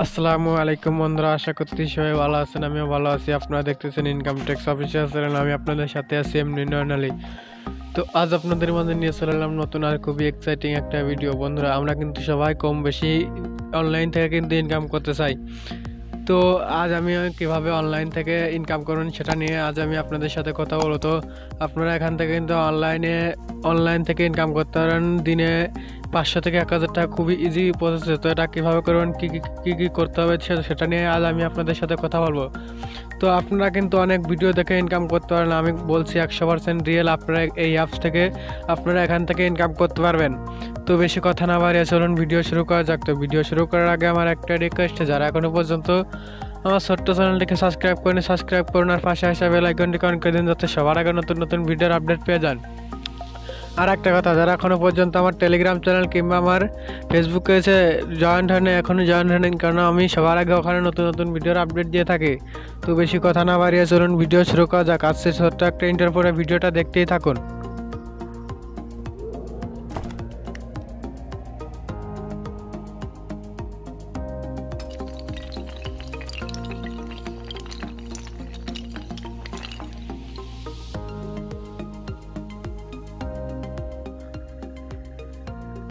আসসালামু আলাইকুম বন্ধুরা, আশা করছি সবাই ভালো আছেন। আমিও ভালো আছি। আপনারা দেখতেছেন ইনকাম ট্যাক্স অফিসিয়াল চ্যানেল। আমি আপনাদের সাথে আছি নোyon। তো আজ আপনাদের মাঝে নিয়ে চলে এলাম নতুন আর খুবই এক্সাইটিং একটা ভিডিও। বন্ধুরা, আমরা কিন্তু সবাই কম বেশি অনলাইন থেকে কিন্তু ইনকাম করতে চাই। তো আজ আমি কিভাবে অনলাইন থেকে ইনকাম করুন সেটা নিয়ে আজ আমি আপনাদের সাথে কথা বলবো। তো আপনারা এখান থেকে কিন্তু অনলাইন থেকে ইনকাম করতে পারেন দিনে 500 থেকে 1000 টাকা, খুবই ইজি প্রসেস। তো এটা কীভাবে করবেন, কী করতে হবে সেটা নিয়ে আজ আমি আপনাদের সাথে কথা বলবো। তো আপনারা কিন্তু অনেক ভিডিও দেখে ইনকাম করতে পারেন, আমি বলছি 100% রিয়েল। আপনারা এই অ্যাপস থেকে আপনারা এখান থেকে ইনকাম করতে পারবেন। তো বেশি কথা না বাড়িয়ে চলুন ভিডিও শুরু করা যাক। তো ভিডিও শুরু করার আগে আমার একটা রিকোয়েস্ট, যারা এখনো পর্যন্ত আমার ছোট্ট চ্যানেলটিকে সাবস্ক্রাইব করুন আর পাশে আসা বেল আইকনটিকে অন করে দিন, যাতে সবার আগে নতুন নতুন ভিডিওর আপডেট পেয়ে যান। আর একটা কথা, যারা এখনও পর্যন্ত আমার টেলিগ্রাম চ্যানেল কিংবা আমার ফেসবুকে এসে জয়েন্ট হয়নি, এখনও জয়েন্ট হয়নি, কারণ আমি সবার আগে ওখানে নতুন নতুন ভিডিওর আপডেট দিয়ে থাকি। তো বেশি কথা না বাড়িয়ে চলুন ভিডিও শুরু করা যাক। আজকে ছোট্ট একটা ইন্টার পরে ভিডিওটা দেখতেই থাকুন।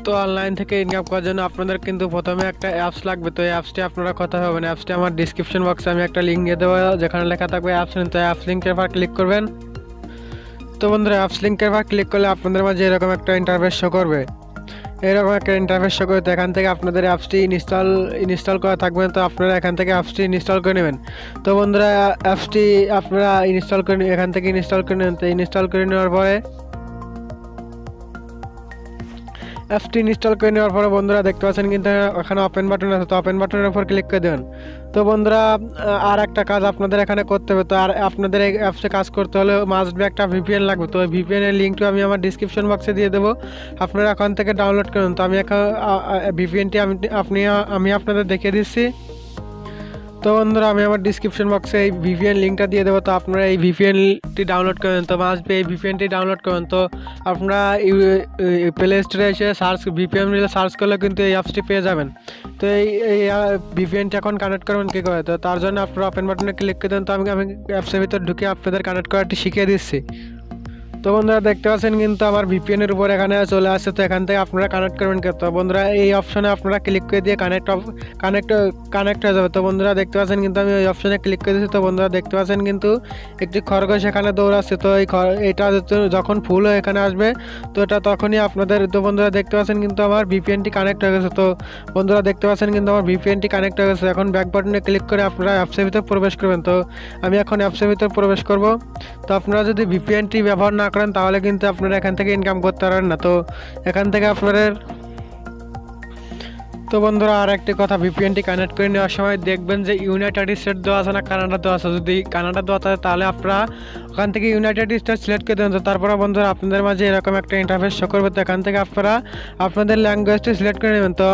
তো অনলাইন থেকে ইনকাম করার জন্য আপনাদের কিন্তু প্রথমে একটা অ্যাপস লাগবে। তো এই অ্যাপসটি আপনারা কথা হবেন, অ্যাপসটি আমার ডিসক্রিপশন বক্সে আমি একটা লিঙ্ক দিয়ে দেবো, যেখানে লেখা থাকবে অ্যাপস। তো অ্যাপস লিঙ্কের পর ক্লিক করবেন। তো বন্ধুরা, অ্যাপস লিঙ্কের পর ক্লিক করলে আপনাদের মাঝে এরকম একটা ইন্টারফেস শো করবে। এরকম একটা ইন্টারফেস শো করবে। তো এখান থেকে আপনাদের অ্যাপসটি ইনস্টল করা থাকবে। তো আপনারা এখান থেকে অ্যাপসটি ইনস্টল করে নেবেন। তো বন্ধুরা, অ্যাপসটি আপনারা এখান থেকে ইনস্টল করে নেবেন। তো ইনস্টল করে নেওয়ার পরে অ্যাপসটি ইনস্টল করে নেওয়ার পরে বন্ধুরা দেখতে পাচ্ছেন কিন্তু এখানে ওপেন বাটন আছে। তো ওপেন বাটনের উপর ক্লিক করে দেবেন। তো বন্ধুরা, আর একটা কাজ আপনাদের এখানে করতে হবে। তো আর আপনাদের এই অ্যাপসে কাজ করতে হলে মাস্ট বি একটা ভিপিএন লাগবে। তো ভিপিএন এর লিঙ্কটা আমি আমার ডিসক্রিপশন বক্সে দিয়ে দেবো, আপনারা ওখান থেকে ডাউনলোড করুন। তো আমি এখন ভিপিএনটি আমি আপনাদের দেখিয়ে দিচ্ছি। তো বন্ধুরা, আমি আমার ডিসক্রিপশন বক্সে এই ভিপিএন লিঙ্কটা দিয়ে দেবো। তো আপনারা এই ভিপিএনটি ডাউনলোড করেন। তো মাস্ট বি এই ভিপিএনটি ডাউনলোড করেন। তো আপনারা প্লে স্টোরে এসে ভিপিএন সার্চ করলে কিন্তু এই অ্যাপসটি পেয়ে যাবেন। তো এই ভিপিএনটি এখন কানেক্ট করবেন কী করে। তো তার জন্য আপনারা ওপেন বাটনে ক্লিক করে দেন। তো আমি অ্যাপসের ভিতর ঢুকে আপনাদের কানেক্ট করাটি শিখিয়ে দিচ্ছি। তো বন্ধুরা দেখতে পাচ্ছেন কিন্তু আমার ভিপিএন এর উপর এখানে চলে আসছে। তো এখান থেকে আপনারা কানেক্ট করবেন। তো বন্ধুরা, এই অপশনে আপনারা ক্লিক করে দিয়ে কানেক্ট হয়ে যাবে। তো বন্ধুরা দেখতে পাচ্ছেন কিন্তু আমি ওই অপশনে ক্লিক করে দিচ্ছি। তো বন্ধুরা দেখতে পাচ্ছেন কিন্তু একটি খরগোশ এখানে দৌড়াচ্ছে। তো এটা যখন ফুল হয়ে এখানে আসবে, তো এটা তখনই আপনাদের। তো বন্ধুরা দেখতে পাচ্ছেন কিন্তু আমার ভিপিএনটি কানেক্ট হয়ে গেছে। তো বন্ধুরা দেখতে পাচ্ছেন কিন্তু আমার ভিপিএনটি কানেক্ট হয়ে গেছে। এখন ব্যাক বাটনে ক্লিক করে আপনারা অ্যাপসের ভিতর প্রবেশ করবেন। তো আমি এখন অ্যাপসের ভিতর প্রবেশ করব। তো আপনারা যদি ভিপিএনটি ব্যবহার না করেন তাহলে কিন্তু আপনারা এখান থেকে ইনকাম করতে পারবেন না। তো এখান থেকে আপনাদের তো বন্ধুরা, আর একটি কথা, ভিপিএনটি কানেক্ট করে নেওয়ার সময় দেখবেন যে ইউনাইটেড স্টেট দেওয়া আছে না কানাডা দেওয়া আছে। যদি কানাডা দেওয়া থাকে তাহলে আপনারা ওখান থেকে ইউনাইটেড স্টেট সিলেক্ট করে দেবেন। তো তারপরে বন্ধুরা আপনাদের মাঝে এরকম একটা ইন্টারফেস শো করবে। তো এখান থেকে আপনারা আপনাদের ল্যাঙ্গুয়েজটি সিলেক্ট করে নেবেন। তো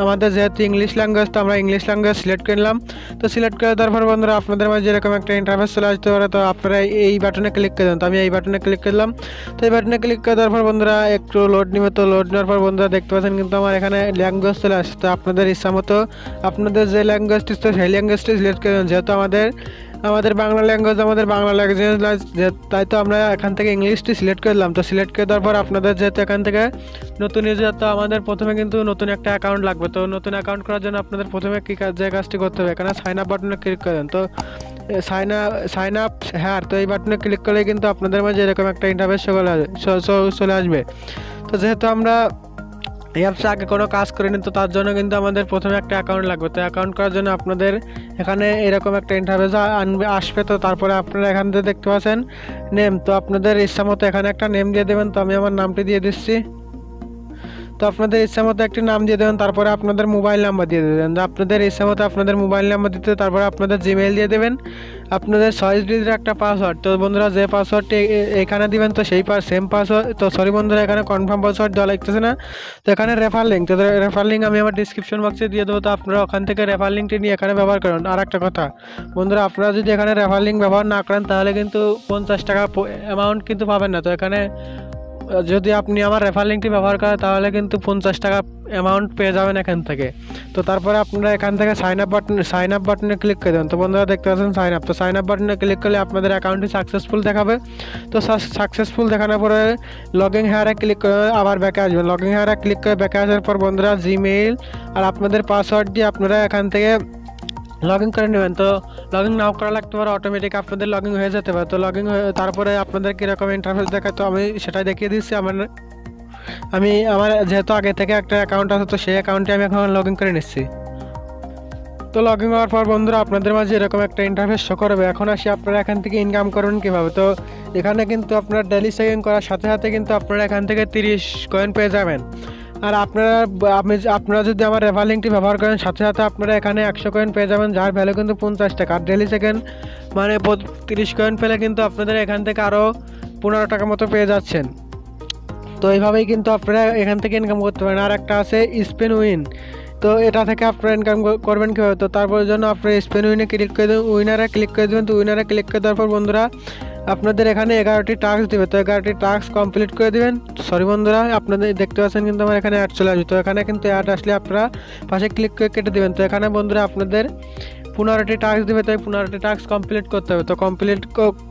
আমাদের যেহেতু ইংলিশ ল্যাঙ্গুয়েজ, তো আমরা ইংলিশ ল্যাঙ্গুয়েজ সিলেক্ট করে নিলাম। তো সিলেক্ট করে দেওয়ার পর বন্ধুরা আপনাদের মাঝে এরকম একটা ইন্টারফেস চলে আসতে পারে। তো আপনারা এই বাটনে ক্লিক করে দেন। তো আমি এই বাটনে ক্লিক করলাম। তো এই বাটনে ক্লিক করে দেওয়ার পর বন্ধুরা একটু লোড নেবে। তো লোড নেওয়ার পর বন্ধুরা দেখতে পাচ্ছেন কিন্তু আমার এখানে ল্যাঙ্গুয়েজ চলে আসছে। তো আপনাদের ইচ্ছা মতো আপনাদের যে ল্যাঙ্গুয়েজটি তো সেই ল্যাঙ্গুয়েজটি সিলেক্ট করে দেন। যেহেতু আমাদের বাংলা ল্যাঙ্গুয়েজ তাই তো আমরা এখান থেকে ইংলিশটি সিলেক্ট করলাম। তো সিলেক্ট করে দেওয়ার পর আপনাদের যেহেতু এখান থেকে নতুন ইউজার, তো আমাদের প্রথমে কিন্তু নতুন একটা অ্যাকাউন্ট লাগবে। তো নতুন অ্যাকাউন্ট করার জন্য আপনাদের প্রথমে যে কাজটি করতে হবে, এখানে সাইন আপ বাটনে ক্লিক করে দেন। তো সাইন আপ হ্যাঁ, তো এই বাটনে ক্লিক করলে কিন্তু আপনাদের মাঝে এরকম একটা ইন্টারফেস চলে আসবে। তো যেহেতু আমরা এই অ্যাপসে আগে কোনো কাজ করিনি, তো তার জন্য কিন্তু আমাদের প্রথমে একটা অ্যাকাউন্ট লাগবে। তো অ্যাকাউন্ট করার জন্য আপনাদের এখানে এরকম একটা ইন্টারফেস আসবে। তো তারপরে আপনারা এখান থেকে দেখতে পাচ্ছেন নেম। তো আপনাদের ইচ্ছা মতো এখানে একটা নেম দিয়ে দেবেন। তো আমি আমার নামটি দিয়ে দিচ্ছি। তো আপনাদের ইচ্ছা মতো একটি নাম দিয়ে দেবেন। তারপরে আপনাদের মোবাইল নাম্বার দিয়ে দেবেন। আপনাদের ইচ্ছা মতো আপনাদের মোবাইল নাম্বার দিতে, তারপরে আপনাদের জিমেইল দিয়ে দেবেন। আপনাদের 6 ডিজিটের একটা পাসওয়ার্ড। তো বন্ধুরা যে পাসওয়ার্ডটি এখানে দিবেন, তো সেই সেম পাসওয়ার্ড, তো সরি বন্ধুরা এখানে কনফার্ম পাসওয়ার্ড দেওয়া লাগতেছে না। তো এখানে রেফার লিঙ্ক, তো রেফার লিঙ্ক আমি আমার ডিসক্রিপশন বক্সে দিয়ে দেবো। তো আপনারা ওখান থেকে রেফার লিঙ্কটি নিয়ে এখানে ব্যবহার করুন। আর একটা কথা বন্ধুরা, আপনারা যদি এখানে রেফার লিঙ্ক ব্যবহার না করেন তাহলে কিন্তু 50 টাকা অ্যামাউন্ট কিন্তু পাবেন না। তো এখানে যদি আপনি আমার রেফার লিঙ্কটি ব্যবহার করেন তাহলে কিন্তু 50 টাকা অ্যামাউন্ট পেয়ে যাবেন এখান থেকে। তো তারপরে আপনারা এখান থেকে সাইন আপ বাটনে ক্লিক করে দেবেন। তো বন্ধুরা দেখতে পাচ্ছেন সাইন আপ, তো সাইন আপ বাটনে ক্লিক করলে আপনাদের অ্যাকাউন্টটি সাকসেসফুল দেখাবে। তো সাকসেসফুল দেখানোর পরে লগইন হেয়ারে ক্লিক করে আবার ব্যাকে আসবেন। লগইন হেয়ারে ক্লিক করে ব্যাকে আসার পর বন্ধুরা জিমেইল আর আপনাদের পাসওয়ার্ড দিয়ে আপনারা এখান থেকে লগ ইন করে নেবেন। তো লগ ইন নাও করা লাগতে পারে, অটোমেটিক আপনাদের লগ ইন হয়ে যেতে পারে। তো লগ ইন হয়ে তারপরে আপনাদের কীরকম ইন্টারফেস দেখায় তো আমি সেটাই দেখিয়ে দিচ্ছি। আমার যেহেতু আগে থেকে একটা অ্যাকাউন্ট আছে তো সেই অ্যাকাউন্টে আমি এখন লগ ইন করে নিচ্ছি। তো লগ ইন হওয়ার পর বন্ধুরা আপনাদের মাঝে এরকম একটা ইন্টারফেস শো করবে। এখন আসি আপনারা এখান থেকে ইনকাম করবেন কীভাবে। তো এখানে কিন্তু আপনারা ডেইলি সেভিং করার সাথে সাথে কিন্তু আপনারা এখান থেকে 30 কয়েন পেয়ে যাবেন। আর আপনারা যদি আমার রেফার লিঙ্কটি ব্যবহার করেন সাথে সাথে আপনারা এখানে 100 কয়েন পেয়ে যাবেন, যার ভ্যালু কিন্তু 50 টাকা। আর ডেইলি সেকেন্ড মানে 30 কয়েন পেলে কিন্তু আপনাদের এখান থেকে আরও 15 টাকা মতো পেয়ে যাচ্ছেন। তো এইভাবেই কিন্তু আপনারা এখান থেকে ইনকাম করতে পারেন। আর একটা আছে স্পেন উইন, তো এটা থেকে আপনারা ইনকাম করবেন কীভাবে। তো তারপর জন্য আপনারা স্পেন উইনে ক্লিক করে দেবেন, উইনারে ক্লিক করে দেবেন। তো উইনারে ক্লিক করে দেওয়ার পর বন্ধুরা আপনাদের এখানে 11টি টাস্ক দেবে। তো 11টি টাস্ক কমপ্লিট করে দেবেন। সরি বন্ধুরা, আপনাদের দেখতে পাচ্ছেন কিন্তু আমার এখানে অ্যাড চলে আসবে। তো এখানে কিন্তু অ্যাড আসলে আপনারা পাশে ক্লিক করে কেটে দেবেন। তো এখানে বন্ধুরা আপনাদের 15টি টাস্ক দেবে, তো এই 15টি টাস্ক কমপ্লিট করতে হবে। তো কমপ্লিট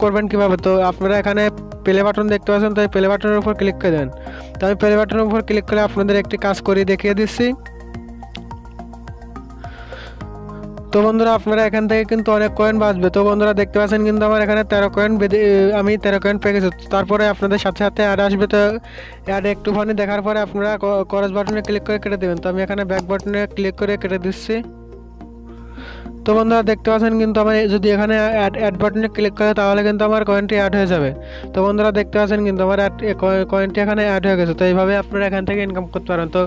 করবেন কীভাবে। তো আপনারা এখানে প্লে বাটন দেখতে পাচ্ছেন, তো এই প্লে বাটনের উপর ক্লিক করে দেবেন। তো আমি প্লে বাটনের উপর ক্লিক করে আপনাদের একটি কাজ করে দেখিয়ে দিচ্ছি। তো বন্ধুরা আপনারা এখান থেকে কিন্তু অনেক কয়েন বাঁচবে। তো বন্ধুরা দেখতে পাচ্ছেন কিন্তু আমার এখানে 13 কয়েন আমি 13 কয়েন পেয়ে গেছি। তারপরে আপনাদের সাথে সাথে অ্যাড আসবে। তো অ্যাড একটুখানি দেখার পরে আপনারা ক্রস বাটনে ক্লিক করে কেটে দেবেন। তো আমি এখানে ব্যাক বাটনে ক্লিক করে কেটে দিচ্ছি। তো বন্ধুরা দেখতে পাচ্ছেন কিন্তু আমার যদি এখানে অ্যাড বাটনে ক্লিক করে তাহলে কিন্তু আমার কয়েনটি অ্যাড হয়ে যাবে। তো বন্ধুরা দেখতে পাচ্ছেন কিন্তু আমার কয়েনটি এখানে অ্যাড হয়ে গেছে। তো এইভাবে আপনারা এখান থেকে ইনকাম করতে পারেন। তো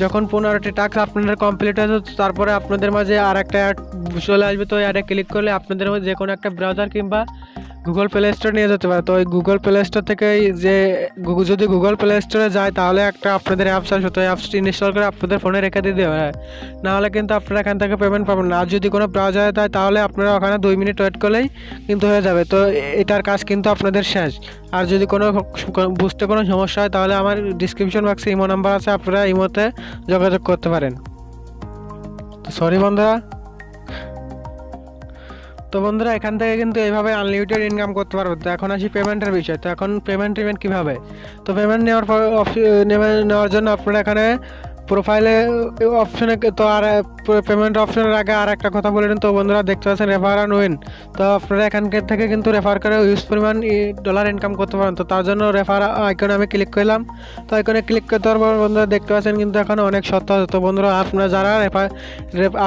যখন 15টি টাস্ক আপনাদের কমপ্লিট হয়ে যাচ্ছে তারপরে আপনাদের মাঝে আর একটা অ্যাড চলে আসবে। তো অ্যাডে ক্লিক করলে আপনাদের মাঝে যে কোনো একটা ব্রাউজার কিংবা গুগল প্লে স্টোর নিয়ে যেতে পারে। তো ওই গুগল প্লে স্টোর থেকে যদি গুগল প্লে স্টোরে যায় তাহলে একটা আপনাদের অ্যাপস আসবে। তো এই অ্যাপসটি ইনস্টল করে আপনাদের ফোনে রেখে দিতে হবে, নাহলে কিন্তু আপনারা এখান থেকে পেমেন্ট পাবেন না। আর যদি কোনো ব্রাউজারে যায় তাহলে আপনারা ওখানে 2 মিনিট ওয়েট করলেই কিন্তু হয়ে যাবে। তো এটার কাজ কিন্তু আপনাদের শেষ। আর যদি বুঝতে কোনো সমস্যা হয় তাহলে আমার ডিসক্রিপশন বক্সে ইমো নাম্বার আছে, আপনারা ইমোতে যোগাযোগ করতে পারেন। তো সরি বন্ধুরা। তো বন্ধুরা এখান থেকে কিন্তু এইভাবে আনলিমিটেড ইনকাম করতে পারবে। তো এখন আসি পেমেন্টের বিষয়। তো এখন পেমেন্ট কীভাবে। তো পেমেন্ট নেওয়ার জন্য আপনারা এখানে প্রোফাইলে অপশনে তো আর পেমেন্ট অপশনের আগে আর একটা কথা বলে নিন। তো বন্ধুরা দেখতে পাচ্ছেন রেফার অ্যান্ড উইন। তো আপনারা এখানকার থেকে কিন্তু রেফার করে হিউজ পরিমাণ ডলার ইনকাম করতে পারেন। তো তার জন্য রেফার আইকনে আমি ক্লিক করলাম। তো আইকনে ক্লিক করে দেওয়ার পর বন্ধুরা দেখতে পাচ্ছেন কিন্তু এখন অনেক শর্ত আছে। তো বন্ধুরা আপনারা যারা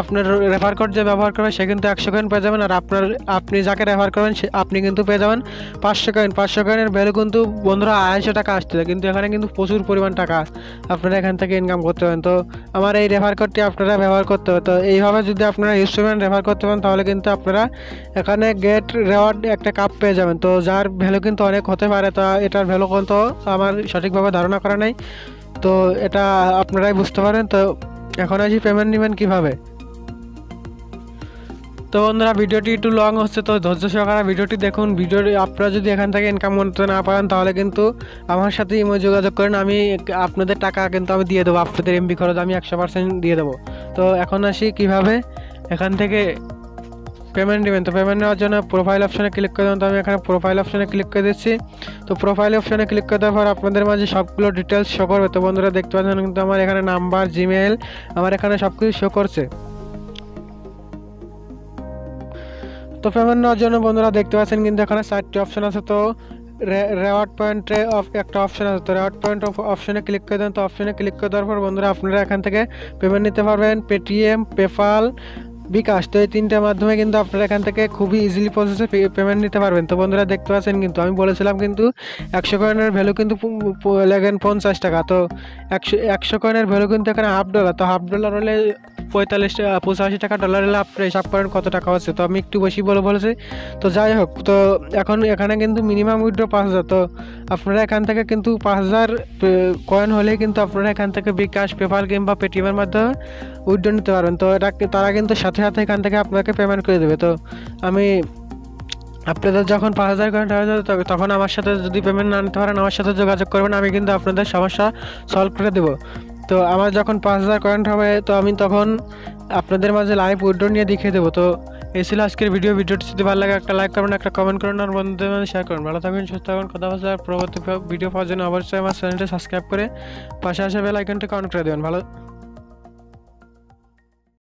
আপনার রেফার কোড যে ব্যবহার করবে সে কিন্তু 100 কয়েন পেয়ে যাবেন। আর আপনি যাকে রেফার করবেন আপনি কিন্তু পেয়ে যাবেন 500 কয়েন। 500 কয়েনের ভ্যালু কিন্তু বন্ধুরা 250 টাকা আসছে, কিন্তু এখানে কিন্তু প্রচুর পরিমাণ টাকা আপনারা এখান থেকে ইনকাম করতে পারেন। তো আমার এই রেফার কোডটি আপনারা ব্যবহার করতে হবে। তো এইভাবে যদি আপনারা ইউজ করবেন রেফার করতে পারেন তাহলে কিন্তু আপনারা এখানে গেট রেওয়ার্ড একটা কাপ পেয়ে যাবেন। তো যার ভ্যালু কিন্তু অনেক হতে পারে। তো এটার ভ্যালু কিন্তু আমার সঠিকভাবে ধারণা করা নেই, তো এটা আপনারাই বুঝতে পারেন। তো এখন আসি পেমেন্ট নেবেন কীভাবে। তো বন্ধুরা ভিডিওটি একটু লং হচ্ছে, তো ধৈর্য সহকারে ভিডিওটি দেখুন। ভিডিওটি আপনারা যদি এখান থেকে ইনকাম করতে না পারেন তাহলে কিন্তু আমার সাথে ইমো যোগাযোগ করেন, আমি আপনাদের টাকা কিন্তু আমি দিয়ে দেবো। আপনাদের এমবি খরচ আমি 100% দিয়ে দেবো। তো এখন আসি কিভাবে এখান থেকে পেমেন্ট নেবেন। তো পেমেন্ট নেওয়ার জন্য প্রোফাইল অপশনে ক্লিক করে দেবেন। তো আমি এখানে প্রোফাইল অপশনে ক্লিক করে দিচ্ছি। তো প্রোফাইল অপশনে ক্লিক করে দেওয়ার পর আপনাদের মাঝে সবগুলো ডিটেলস শো করবে। তো বন্ধুরা দেখতে পাচ্ছেন কিন্তু আমার এখানে নাম্বার, জিমেল আমার এখানে সব কিছু শো করছে। তো পেমেন্ট নেওয়ার জন্য বন্ধুরা দেখতে পাচ্ছেন কিন্তু এখানে 4টি অপশন আছে। তো রেওয়ার্ড পয়েন্টে একটা অপশন আছে। তো রেওয়ার্ড পয়েন্ট অপশনে ক্লিক করে দেন। তো অপশনে ক্লিক করে দেওয়ার পর বন্ধুরা আপনারা এখান থেকে পেমেন্ট নিতে পারবেন পেটিএম, পেপাল, বিকাশ। তো এই 3টার মাধ্যমে কিন্তু আপনারা এখান থেকে খুবই ইজিলি প্রসেসে পেমেন্ট নিতে পারবেন। তো বন্ধুরা দেখতে পাচ্ছেন কিন্তু আমি বলেছিলাম কিন্তু 100 কয়েনের ভ্যালু কিন্তু লাগেন 50 টাকা। তো 100 কয়েনের ভ্যালু কিন্তু এখানে $1/2। তো $1/2 হলে 85 টাকা। ডলার হলে আপনারা হিসাব করেন কত টাকা হচ্ছে। তো আমি একটু বেশি বলেছি। তো যাই হোক, তো এখন এখানে কিন্তু মিনিমাম উইথড্র 5000। তো আপনারা এখান থেকে কিন্তু 5000 কয়েন হলেই কিন্তু আপনারা এখান থেকে বিকাশ, পেপাল কিংবা পেটিএমের মাধ্যমে উইথড্র নিতে পারবেন। তো তারা কিন্তু সাথে সাথে এখান থেকে আপনাকে পেমেন্ট করে দেবে। তো আমি আপনাদের যখন 5,000 কয়েন হয়ে যাবে তখন আমার সাথে যদি পেমেন্ট না নিতে পারেন আমার সাথে যোগাযোগ করবেন, আমি কিন্তু আপনাদের সমস্যা সলভ করে দেবো। তো আমার যখন 5,000 কয়েন হবে তো আমি তখন আপনাদের মাঝে লাইভ উইথড্র নিয়ে দেখিয়ে দেবো। তো এই ছিল আজকের ভিডিওটি যদি ভালো লাগে একটা লাইক করবেন, একটা কমেন্ট করবেন আর বন্ধুদের মাঝে শেয়ার করবেন। ভালো থাকবেন, সুস্থ থাকবেন, কথা বলছে। আর পরবর্তী ভিডিও পাওয়ার জন্য অবশ্যই আমার চ্যানেলটি সাবস্ক্রাইব করে পাশে আসা বেল আইকনটি অন করে দেবেন। ভালো